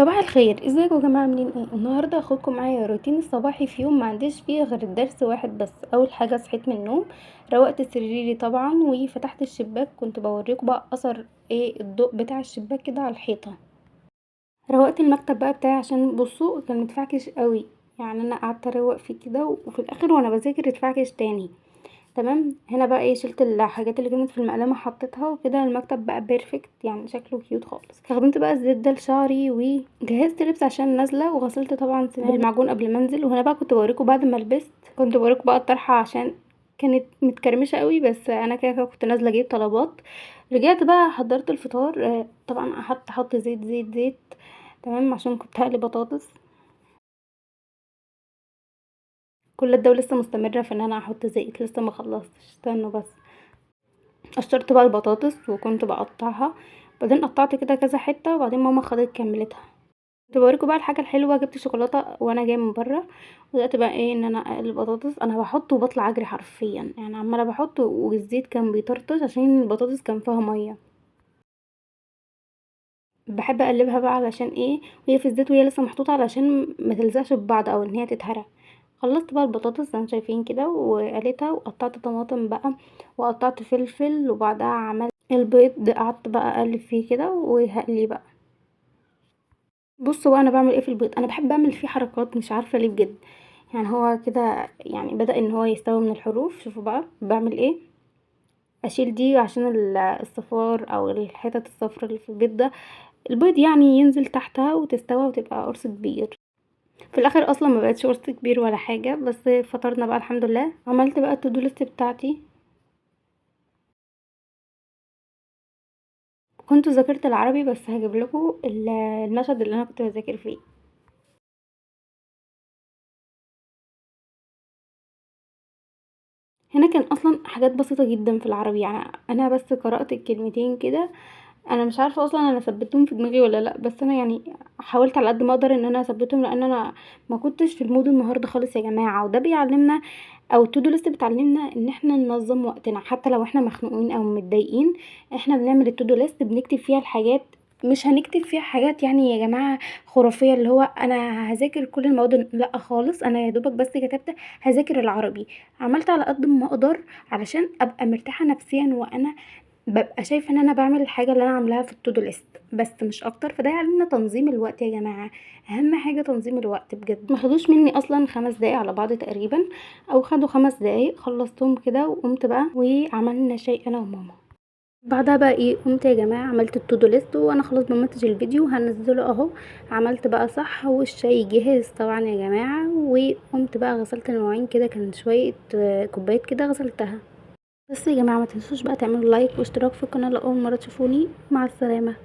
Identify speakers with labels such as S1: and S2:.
S1: صباح الخير، ازيكم يا جماعه؟ عاملين ايه؟ النهارده هاخدكم معايا روتين الصباحي في يوم ما عنديش فيه غير الدرس واحد بس. اول حاجه صحيت من النوم، روقت سريري طبعا وفتحت الشباك. كنت بوريكم بقى اثر ايه الضوء بتاع الشباك كده على الحيطه. روقت المكتب بقى بتاعي عشان بصوا كان متفعكش قوي، يعني انا قعدت اروق فيه كده وفي الاخر وانا بذاكر اتفعكش تاني. تمام. هنا بقى ايه، شلت الحاجات اللي كانت في المقلمه حطيتها وكده، المكتب بقى بيرفكت، يعني شكله كيوت خالص. استخدمت بقى الزيت ده لشعري وجهزت لبس عشان نازله، وغسلت طبعا سناني بالمعجون قبل ما انزل. وهنا بقى كنت بوريكم بعد ما لبست، كنت بوريكم بقى الطرحه عشان كانت متكرمشه قوي، بس انا كده كده كنت نازله اجيب طلبات. رجعت بقى حضرت الفطار. طبعا احط زيت. تمام، عشان كنت هقلي بطاطس. كل ده ولسه مستمره في ان انا احط زيت، لسه ما خلصتش، استنوا بس. قشرت بقى البطاطس وكنت بقطعها، بعدين قطعت كده كذا حته، وبعدين ماما خدت كملتها. كنت بوريكم بقى الحاجه الحلوه، جبت شوكولاته وانا جايه من بره. بدات بقى ايه ان انا اقلي البطاطس، انا بحط وبطلع اجري حرفيا، يعني عماله بحط والزيت كان بيطرطش عشان البطاطس كان فيها ميه. بحب اقلبها بقى علشان ايه، وهي في الزيت وهي لسه محطوطه علشان ما تلزقش ببعض او ان هي تتهرى. خلصت بقى البطاطس زي ما انتم شايفين كده وقليتها، وقطعت طماطم بقى وقطعت فلفل، وبعدها عملت البيض، قعدت بقى اقلب فيه كده وهقليه بقى. بصوا بقى انا بعمل ايه في البيض، انا بحب اعمل فيه حركات مش عارفه ليه بجد. يعني هو كده يعني بدأ ان هو يستوي من الحروف. شوفوا بقى بعمل ايه، اشيل دي عشان الصفار او الحتت الصفرا اللي في البيض ده، البيض يعني ينزل تحتها وتستوى وتبقى قرص كبير. في الاخر اصلا ما بقتش قرص كبير ولا حاجه، بس فطرنا بقى الحمد لله. عملت بقى التودو ليست بتاعتي. كنت ذاكرت العربي، بس هجيب لكم المشهد اللي انا كنت بذاكر فيه. هنا كان اصلا حاجات بسيطه جدا في العربي، يعني انا بس قرات الكلمتين كده. انا مش عارفه اصلا انا ثبتهم في دماغي ولا لا، بس انا يعني حاولت على قد ما اقدر ان انا اثبتهم، لان انا ما كنتش في المود النهارده خالص يا جماعه. وده بيعلمنا، او التودو ليست بتعلمنا ان احنا ننظم وقتنا حتى لو احنا مخنوقين او متضايقين. احنا بنعمل التودو ليست، بنكتب فيها الحاجات. مش هنكتب فيها حاجات يعني يا جماعه خرافيه، اللي هو انا هذاكر كل المواد، لا خالص. انا يا دوبك بس كتبت هذاكر العربي. عملت على قد ما اقدر علشان ابقى مرتاحه نفسيا، وانا بابقى شايفة ان انا باعمل الحاجة اللي انا عاملاها في التودو ليست، بس مش اكتر. فده يعلمنا تنظيم الوقت يا جماعة، اهم حاجة تنظيم الوقت بجد. ما خدوش مني اصلا 5 دقايق على بعض تقريبا، او خدوا 5 دقايق خلصتهم كده. وقمت بقى وعملنا شاي انا وماما. بعدها بقى ايه، قمت يا جماعه عملت التودو ليست، وانا خلاص بمنتج الفيديو هنزله اهو. عملت بقى صح، والشاي جهز طبعا يا جماعه. وقمت بقى غسلت المواعين كده، كان شويه كوبايات كده غسلتها. بس يا جماعه ما تنسوش بقى تعملوا لايك واشتراك في القناه لو اول مره تشوفوني. مع السلامه.